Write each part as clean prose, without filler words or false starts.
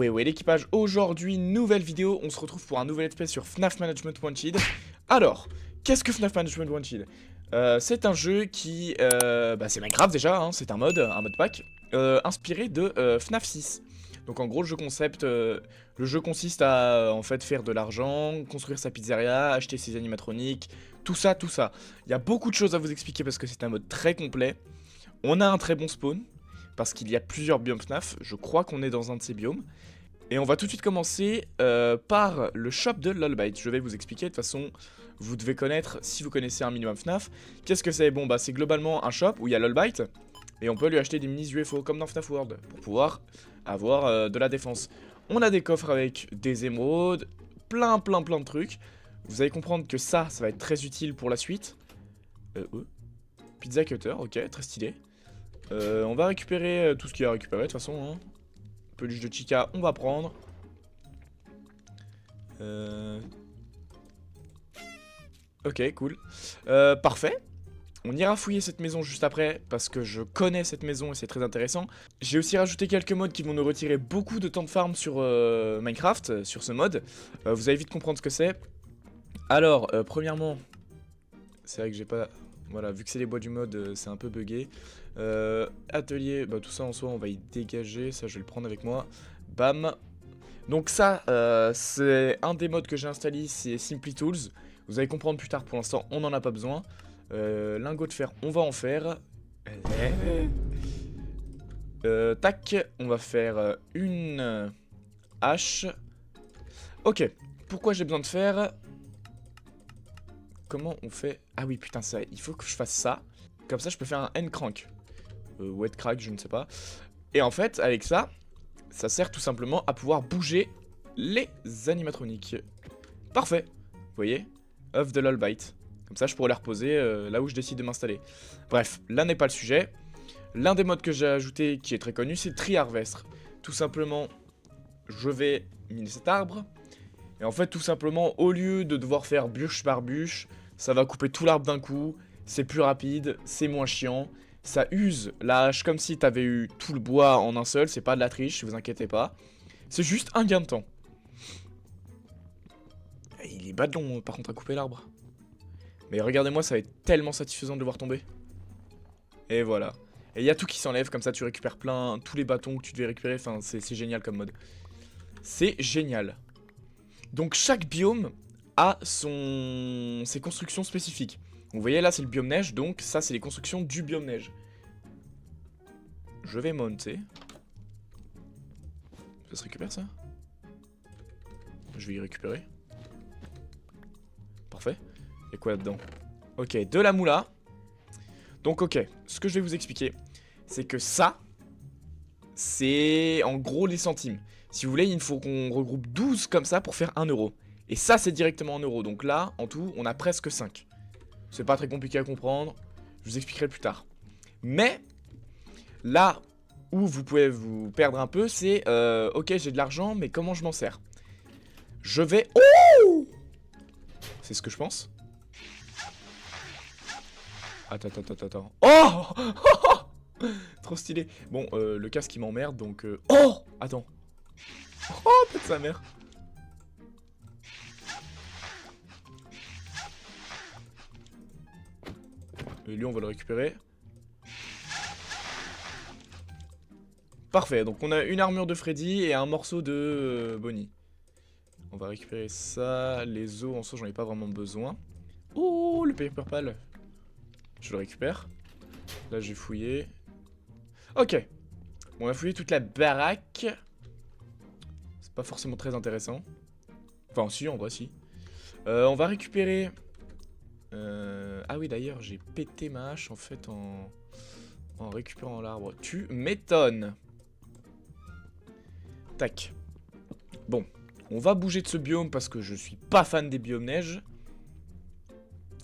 Ouais, l'équipage, aujourd'hui, nouvelle vidéo, on se retrouve pour un nouvel let's play sur FNAF Management Wanted. Alors, qu'est-ce que FNAF Management Wanted? C'est un jeu qui, c'est Minecraft déjà, hein, c'est un mode pack, inspiré de FNAF 6. Donc en gros, le jeu consiste à, en fait, faire de l'argent, construire sa pizzeria, acheter ses animatroniques, tout ça, tout ça. Il y a beaucoup de choses à vous expliquer parce que c'est un mode très complet. On a un très bon spawn, parce qu'il y a plusieurs biomes FNAF, je crois qu'on est dans un de ces biomes. Et on va tout de suite commencer par le shop de Lolbyte. Je vais vous expliquer, de toute façon, vous devez connaître, si vous connaissez un minimum FNAF. Qu'est-ce que c'est? Bon, bah c'est globalement un shop où il y a Lolbyte, et on peut lui acheter des minis UFO, comme dans FNAF World, pour pouvoir avoir de la défense. On a des coffres avec des émeraudes, plein de trucs. Vous allez comprendre que ça va être très utile pour la suite. Pizza cutter, ok, très stylé. On va récupérer tout ce qu'il y a à récupérer, de toute façon, hein. Peluche de Chica, on va prendre. Ok, cool. Parfait. On ira fouiller cette maison juste après, parce que je connais cette maison et c'est très intéressant. J'ai aussi rajouté quelques modes qui vont nous retirer beaucoup de temps de farm sur Minecraft, sur ce mode. Vous allez vite comprendre ce que c'est. Alors, premièrement, c'est vrai que j'ai pas... Voilà, vu que c'est les bois du mode, c'est un peu bugué. Atelier, bah tout ça en soi, on va y dégager. Ça, je vais le prendre avec moi. Bam. Donc ça, c'est un des modes que j'ai installé, c'est Simply Tools. Vous allez comprendre plus tard, pour l'instant, on n'en a pas besoin. Lingot de fer, on va en faire. Tac, on va faire une hache. Ok, pourquoi j'ai besoin de fer? Comment on fait? Ah oui, putain, ça, il faut que je fasse ça. Comme ça, je peux faire un N-crank. Wet crack, je ne sais pas. Et en fait, avec ça, ça sert tout simplement à pouvoir bouger les animatroniques. Parfait. Vous voyez? Œuf de Lolbyte. Comme ça, je pourrais les reposer là où je décide de m'installer. Bref, là n'est pas le sujet. L'un des modes que j'ai ajouté, qui est très connu, c'est Tree Harvest. Tout simplement, je vais miner cet arbre. Et en fait, tout simplement, au lieu de devoir faire bûche par bûche, ça va couper tout l'arbre d'un coup. C'est plus rapide, c'est moins chiant. Ça use la hache comme si t'avais eu tout le bois en un seul. C'est pas de la triche, vous inquiétez pas. C'est juste un gain de temps. Et il est bas de long, par contre, à couper l'arbre. Mais regardez-moi, ça va être tellement satisfaisant de le voir tomber. Et voilà. Et il y a tout qui s'enlève, comme ça tu récupères tous les bâtons que tu devais récupérer. Enfin, c'est génial comme mode. C'est génial. Donc chaque biome a ses constructions spécifiques. Vous voyez là, c'est le biome neige, donc ça, c'est les constructions du biome neige. Je vais monter. Ça se récupère, ça? Je vais y récupérer. Parfait. Il y a quoi là-dedans? Ok, de la moula. Donc ok, ce que je vais vous expliquer, c'est que ça, c'est en gros les centimes. Si vous voulez, il faut qu'on regroupe 12 comme ça pour faire 1 euro. Et ça, c'est directement en euros. Donc là, en tout, on a presque 5. C'est pas très compliqué à comprendre. Je vous expliquerai plus tard. Mais, là où vous pouvez vous perdre un peu, c'est... ok, j'ai de l'argent, mais comment je m'en sers? Je vais... Oh! C'est ce que je pense. Attends. Oh! Trop stylé. Bon, le casque, il m'emmerde, donc... Oh! Attends. Oh, peut-être sa mère. Et lui, on va le récupérer. Parfait, donc on a une armure de Freddy et un morceau de Bonnie. On va récupérer ça. Les os, en soi, j'en ai pas vraiment besoin. Oh, le paper purple. Je le récupère. Là, j'ai fouillé. Ok. Bon, on a fouillé toute la baraque. C'est pas forcément très intéressant. Enfin, si, en vrai, si. On va récupérer... Ah oui, d'ailleurs, j'ai pété ma hache, en fait, en récupérant l'arbre. Tu m'étonnes. Tac. Bon, on va bouger de ce biome parce que je suis pas fan des biomes neige.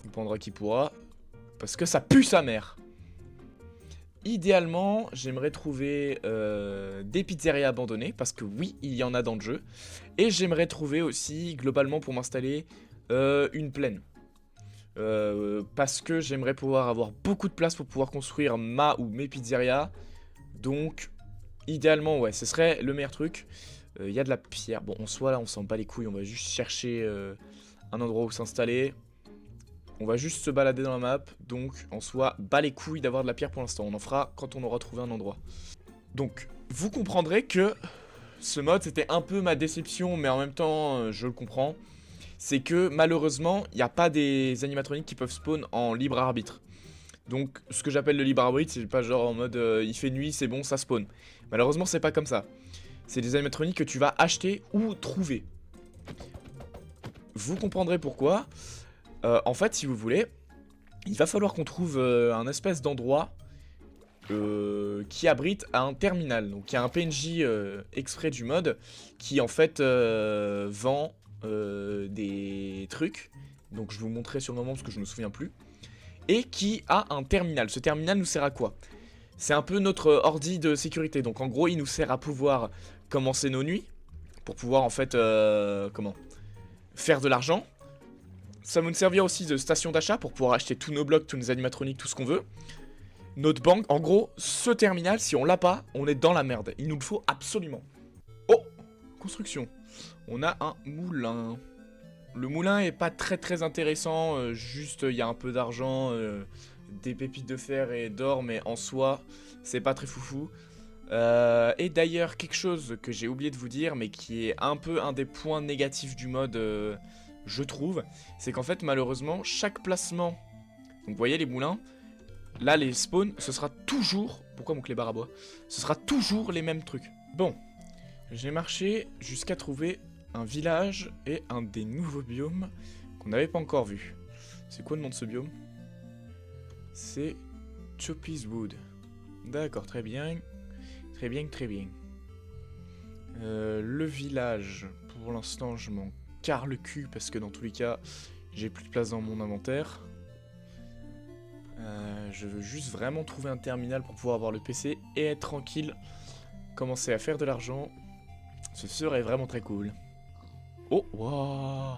On prendra qui pourra. Parce que ça pue sa mère. Idéalement, j'aimerais trouver des pizzerias abandonnées. Parce que oui, il y en a dans le jeu. Et j'aimerais trouver aussi, globalement, pour m'installer, une plaine. Parce que j'aimerais pouvoir avoir beaucoup de place pour pouvoir construire ma ou mes pizzerias. Donc, idéalement, ouais, ce serait le meilleur truc. Il y a de la pierre. Bon, en soi, là, on s'en bat les couilles. On va juste chercher un endroit où s'installer. On va juste se balader dans la map. Donc, en soi, bas les couilles d'avoir de la pierre pour l'instant. On en fera quand on aura trouvé un endroit. Donc, vous comprendrez que ce mode, c'était un peu ma déception, mais en même temps, je le comprends. C'est que, malheureusement, il n'y a pas des animatroniques qui peuvent spawn en libre arbitre. Donc, ce que j'appelle le libre arbitre, c'est pas genre en mode il fait nuit, c'est bon, ça spawn. Malheureusement, c'est pas comme ça. C'est des animatroniques que tu vas acheter ou trouver. Vous comprendrez pourquoi. En fait, si vous voulez, il va falloir qu'on trouve un espèce d'endroit qui abrite un terminal. Donc, il y a un PNJ exprès du mode qui, en fait, vend des trucs. Donc, je vais vous montrer sur le moment parce que je me souviens plus. Et qui a un terminal. Ce terminal nous sert à quoi? C'est un peu notre ordi de sécurité. Donc, en gros, il nous sert à pouvoir commencer nos nuits. Pour pouvoir, en fait, faire de l'argent. Ça va nous servir aussi de station d'achat pour pouvoir acheter tous nos blocs, tous nos animatroniques, tout ce qu'on veut. Notre banque, en gros, ce terminal, si on l'a pas, on est dans la merde. Il nous le faut absolument. Oh, construction. On a un moulin. Le moulin est pas très intéressant, juste il y a un peu d'argent, des pépites de fer et d'or, mais en soi, c'est pas très foufou. Et d'ailleurs, quelque chose que j'ai oublié de vous dire, mais qui est un peu un des points négatifs du mode, je trouve, c'est qu'en fait, malheureusement, chaque placement, donc vous voyez les moulins, là les spawns, ce sera toujours, pourquoi mon clébard à bois? Ce sera toujours les mêmes trucs. Bon, j'ai marché jusqu'à trouver un village et un des nouveaux biomes qu'on n'avait pas encore vu. C'est quoi le nom de ce biome? C'est Choppy's Wood. D'accord, très bien. Très bien. Le village, pour l'instant, je m'en carre le cul parce que dans tous les cas, j'ai plus de place dans mon inventaire. Je veux juste vraiment trouver un terminal pour pouvoir avoir le PC et être tranquille. Commencer à faire de l'argent. Ce serait vraiment très cool. Oh, waouh!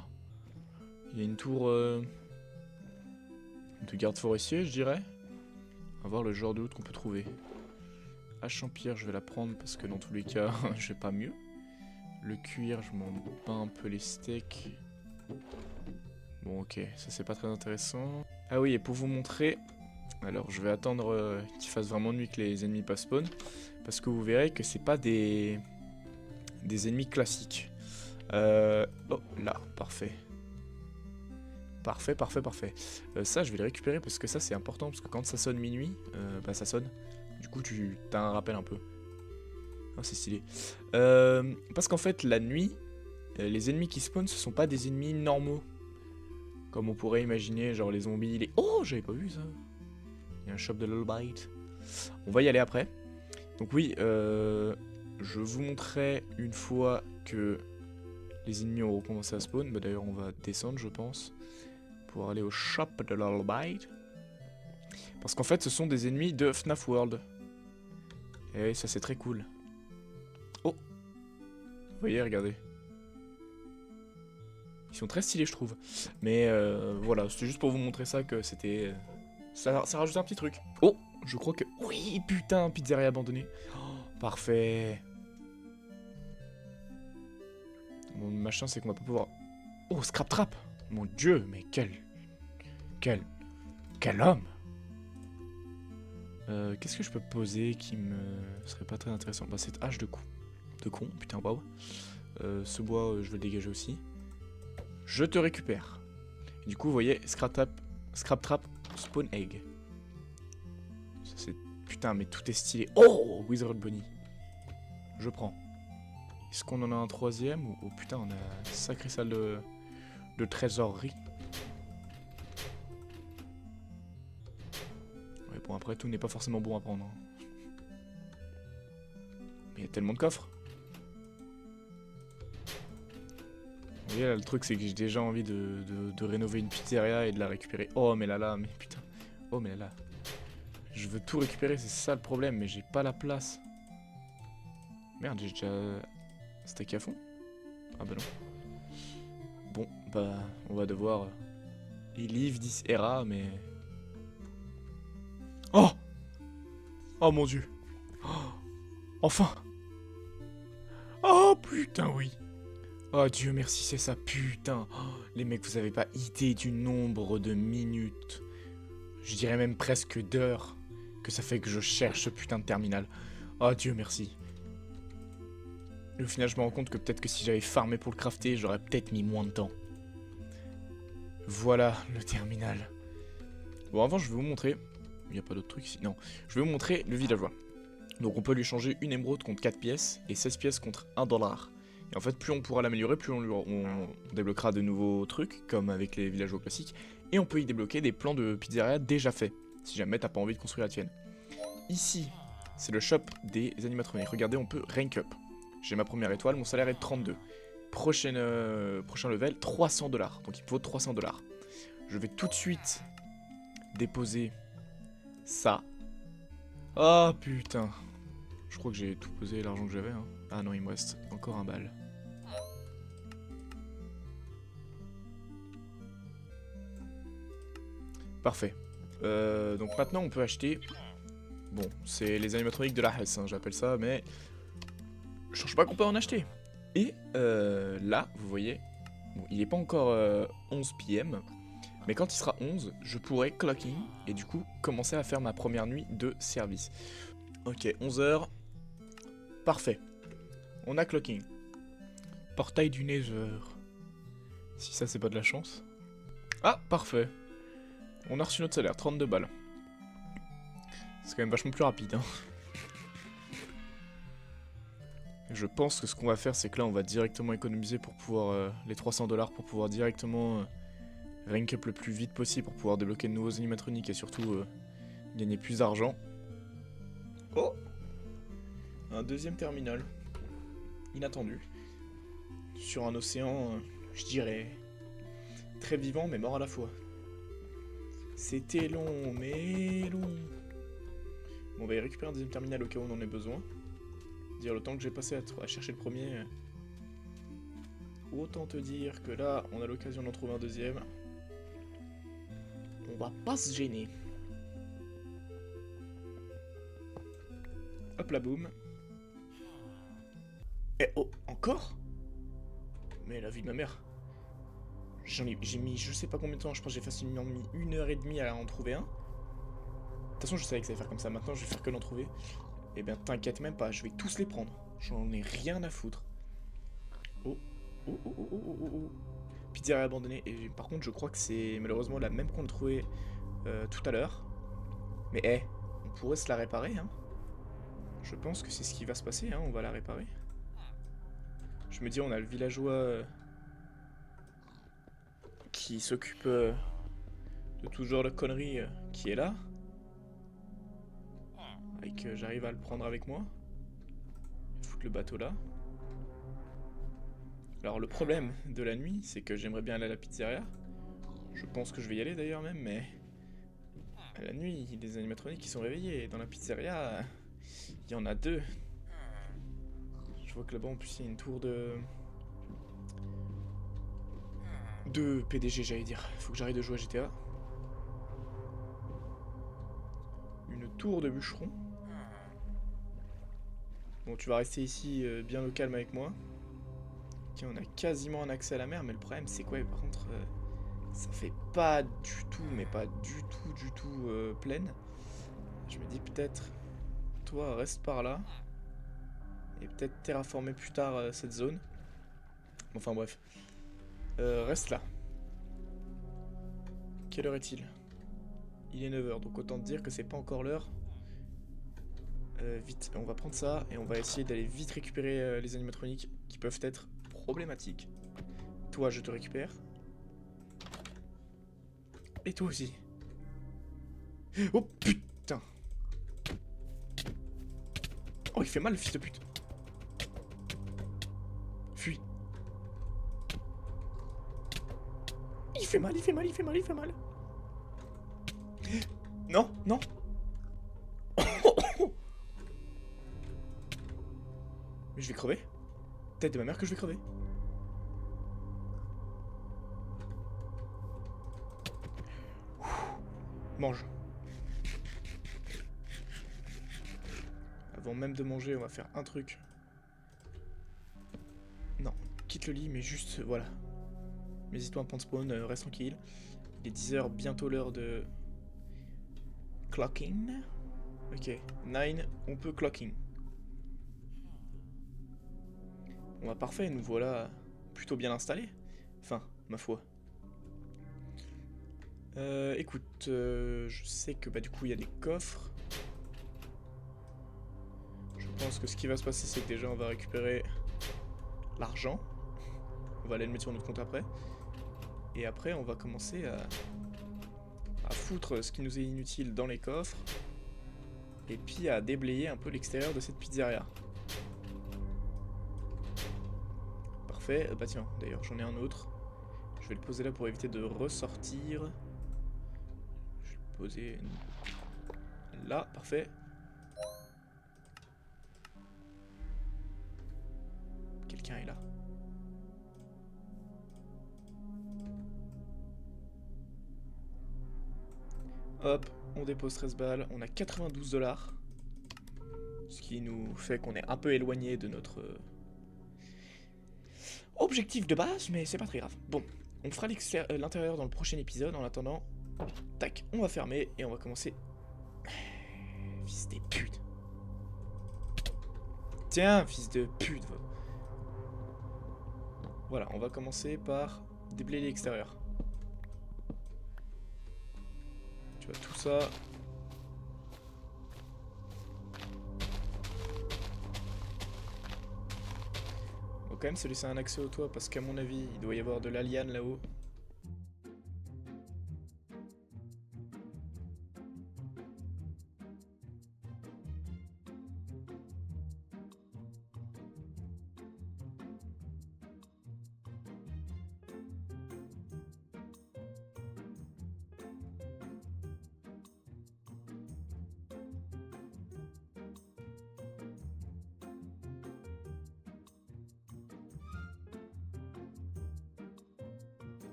Il y a une tour de garde forestier, je dirais. On va voir le genre de loot qu'on peut trouver. Hache en pierre, je vais la prendre parce que dans tous les cas, je vais pas mieux. Le cuir, je m'en bats un peu les steaks. Bon, ok, ça c'est pas très intéressant. Ah oui, et pour vous montrer, alors je vais attendre qu'il fasse vraiment nuit que les ennemis passent spawn. Parce que vous verrez que c'est pas des ennemis classiques. Oh, là, parfait. Parfait. Ça, je vais le récupérer parce que ça, c'est important. Parce que quand ça sonne minuit, bah ça sonne. Du coup, tu as un rappel un peu. Oh, c'est stylé. Parce qu'en fait, la nuit, les ennemis qui spawnent, ce sont pas des ennemis normaux. Comme on pourrait imaginer, genre les zombies, les... Oh, j'avais pas vu ça. Il y a un shop de Lullbite. On va y aller après. Donc oui, je vous montrerai une fois que les ennemis auront commencé à spawn. Bah, d'ailleurs, on va descendre, je pense, pour aller au shop de Lullbite. Parce qu'en fait, ce sont des ennemis de FNAF World. Et ça, c'est très cool. Oh! Vous voyez, regardez. Ils sont très stylés, je trouve. Mais voilà, c'était juste pour vous montrer ça, que c'était... Ça rajoute un petit truc. Oh! Je crois que... Oui, putain, pizzeria abandonnée. Oh, parfait. Bon, le machin, c'est qu'on va pas pouvoir... Oh, Scrap Trap! Mon dieu, mais quel homme! Qu'est-ce que je peux poser qui me serait pas très intéressant? Bah, cette hache de con, putain, waouh. Ce bois, je vais le dégager aussi. Je te récupère. Et du coup, vous voyez, Scrap Trap, Spawn Egg. Ça, c'est... Putain, mais tout est stylé. Oh, Wizard Bunny. Je prends. Est-ce qu'on en a un troisième? Oh putain, on a une sacrée salle de trésorerie. Ouais, bon, après, tout n'est pas forcément bon à prendre. Hein. Mais il y a tellement de coffres. Vous voyez, là, le truc, c'est que j'ai déjà envie de rénover une pizzeria et de la récupérer. Oh, mais là, mais putain. Oh, mais là. Je veux tout récupérer, c'est ça le problème, mais j'ai pas la place. Merde, j'ai déjà stacké à fond. Ah bah non. Bon, bah, on va devoir... Il live this era, mais... Oh! Oh mon dieu! Oh, enfin! Oh putain! putain, oui. Oh Dieu merci, c'est ça, putain. Oh, les mecs, vous avez pas idée du nombre de minutes, je dirais même presque d'heures, que ça fait que je cherche ce putain de terminal. Oh Dieu merci. Et au final, je me rends compte que peut-être que si j'avais farmé pour le crafter, j'aurais peut-être mis moins de temps. Voilà le terminal. Bon, avant, je vais vous montrer. Il n'y a pas d'autre truc ici. Non. Je vais vous montrer le villageois. Donc, on peut lui changer une émeraude contre 4 pièces et 16 pièces contre 1 $. Et en fait, plus on pourra l'améliorer, plus on débloquera de nouveaux trucs, comme avec les villageois classiques. Et on peut y débloquer des plans de pizzeria déjà faits, si jamais t'as pas envie de construire la tienne. Ici, c'est le shop des animatroniques. Regardez, on peut rank up. J'ai ma première étoile, mon salaire est de 32. Prochain level, 300 $. Donc il me faut 300 $. Je vais tout de suite déposer ça. Ah putain. Je crois que j'ai tout posé l'argent que j'avais. Hein. Ah non, il me reste encore un bal. Parfait. Donc maintenant on peut acheter... Bon, c'est les animatroniques de la Hesse, hein, j'appelle ça, mais... Je cherche pas qu'on peut en acheter. Et là, vous voyez, bon, il n'est pas encore 11 PM, mais quand il sera 11, je pourrai clocking et du coup commencer à faire ma première nuit de service. Ok, 11 h. Parfait. On a clocking. Portail du Nether. Si ça, c'est pas de la chance. Ah, parfait. On a reçu notre salaire, 32 balles. C'est quand même vachement plus rapide, hein. Je pense que ce qu'on va faire, c'est que là, on va directement économiser pour pouvoir... les 300 $ pour pouvoir directement rank up le plus vite possible pour pouvoir débloquer de nouveaux animatroniques et surtout gagner plus d'argent. Oh! Un deuxième terminal. Inattendu. Sur un océan, je dirais, très vivant mais mort à la fois. C'était long, mais long. Bon, on va y récupérer un deuxième terminal au cas où on en ait besoin. Dire le temps que j'ai passé à chercher le premier. Autant te dire que là, on a l'occasion d'en trouver un deuxième. On va pas se gêner. Hop là, boum. Eh oh, encore? Mais la vie de ma mère. J'ai mis je sais pas combien de temps, je pense que j'ai facilement mis 1h30 à en trouver un. De toute façon, je savais que ça allait faire comme ça. Maintenant, je vais faire que d'en trouver. Eh bien, t'inquiète même pas, je vais tous les prendre. J'en ai rien à foutre. Oh, oh, oh, oh, oh, oh, oh. Pizzeria abandonnée. Et par contre, je crois que c'est malheureusement la même qu'on a trouvée tout à l'heure. Mais on pourrait se la réparer, hein. Je pense que c'est ce qui va se passer, hein. On va la réparer. Je me dis, on a le villageois qui s'occupe de tout genre de conneries qui est là. Et que j'arrive à le prendre avec moi. Foutre le bateau là. Alors le problème de la nuit, c'est que j'aimerais bien aller à la pizzeria. Je pense que je vais y aller d'ailleurs même, mais... À la nuit, il y a des animatroniques qui sont réveillés. Et dans la pizzeria, il y en a 2. Je vois que là-bas en plus il y a une tour de PDG, j'allais dire. Faut que j'arrête de jouer à GTA. Une tour de bûcheron. Bon, tu vas rester ici bien au calme avec moi. Ok, on a quasiment un accès à la mer, mais le problème c'est quoi? Par contre, ça fait pas du tout, mais pas du tout pleine. Je me dis peut-être, toi reste par là. Et peut-être terraformer plus tard cette zone. Enfin bref. Reste là. Quelle heure est-il? Il est 9 h, donc autant te dire que c'est pas encore l'heure. Vite, on va prendre ça et on va essayer d'aller vite récupérer les animatroniques qui peuvent être problématiques. Toi, je te récupère. Et toi aussi. Oh putain! Oh, il fait mal, le fils de pute! Fuis! Il fait mal, il fait mal, il fait mal, il fait mal! Non, non! Mais je vais crever. Tête de ma mère que je vais crever. Mange. Avant même de manger, on va faire un truc. le lit, mais juste, voilà. Mets-toi un point de spawn, reste tranquille. Il est 10 h, bientôt l'heure de... clocking. Ok, 9, on peut clocking. Bon bah parfait, nous voilà plutôt bien installés. Enfin, ma foi. Écoute, je sais que bah du coup il y a des coffres. Je pense que ce qui va se passer, c'est que déjà on va récupérer l'argent. On va aller le mettre sur notre compte après. Et après on va commencer à foutre ce qui nous est inutile dans les coffres. Et puis à déblayer un peu l'extérieur de cette pizzeria. Parfait, bah tiens, d'ailleurs j'en ai un autre. Je vais le poser là pour éviter de ressortir. Je vais le poser là, parfait. Quelqu'un est là. Hop, on dépose 13 balles, on a 92 $. Ce qui nous fait qu'on est un peu éloigné de notre objectif de base, mais c'est pas très grave. Bon, on fera l'intérieur dans le prochain épisode. En attendant, tac, on va fermer et on va commencer. Fils des putes. Tiens, fils de pute. Voilà, on va commencer par déblayer l'extérieur. Tu vois, tout ça. On va quand même se laisser un accès au toit parce qu'à mon avis, il doit y avoir de la liane là-haut.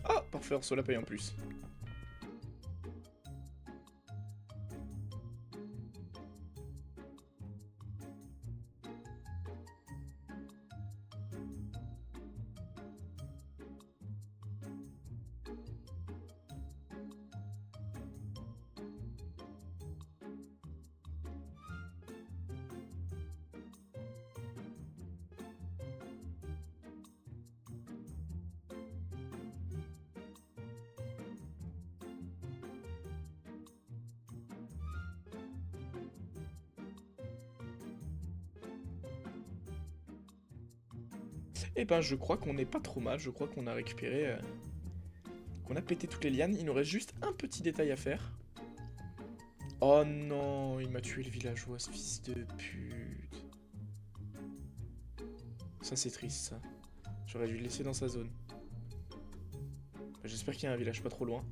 Ah, parfait, on reçoit la paye en plus. Et ben je crois qu'on n'est pas trop mal, je crois qu'on a récupéré... qu'on a pété toutes les lianes, il nous reste juste un petit détail à faire. Oh non, il m'a tué le villageois, ce fils de pute. Ça c'est triste ça. J'aurais dû le laisser dans sa zone. J'espère qu'il y a un village pas trop loin.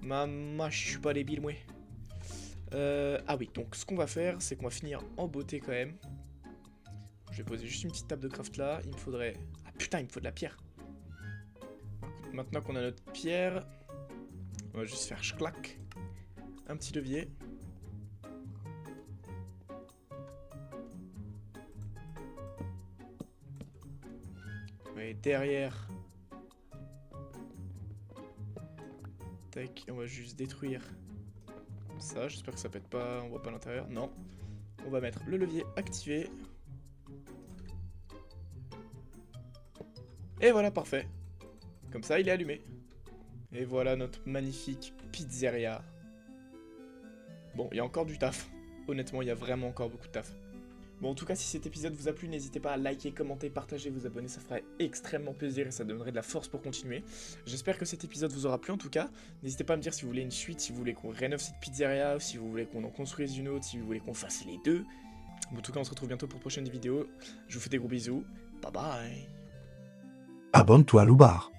Maman, je suis pas débile, moi. Ah oui, donc ce qu'on va faire, c'est qu'on va finir en beauté quand même. Je vais poser juste une petite table de craft là. Il me faudrait... Ah putain, il me faut de la pierre. Maintenant qu'on a notre pierre, on va juste faire schlac. Un petit levier. Et derrière... Tac, on va juste détruire ça. J'espère que ça pète pas, on voit pas l'intérieur. Non. On va mettre le levier activé. Et voilà, parfait. Comme ça, il est allumé. Et voilà notre magnifique pizzeria. Bon, il y a encore du taf. Honnêtement, il y a vraiment encore beaucoup de taf. Bon, en tout cas, si cet épisode vous a plu, n'hésitez pas à liker, commenter, partager, vous abonner, ça ferait extrêmement plaisir et ça donnerait de la force pour continuer. J'espère que cet épisode vous aura plu en tout cas. N'hésitez pas à me dire si vous voulez une suite, si vous voulez qu'on rénove cette pizzeria, si vous voulez qu'on en construise une autre, si vous voulez qu'on fasse les deux. Bon, en tout cas, on se retrouve bientôt pour de prochaines vidéos. Je vous fais des gros bisous. Bye bye. Abonne-toi à Loubar.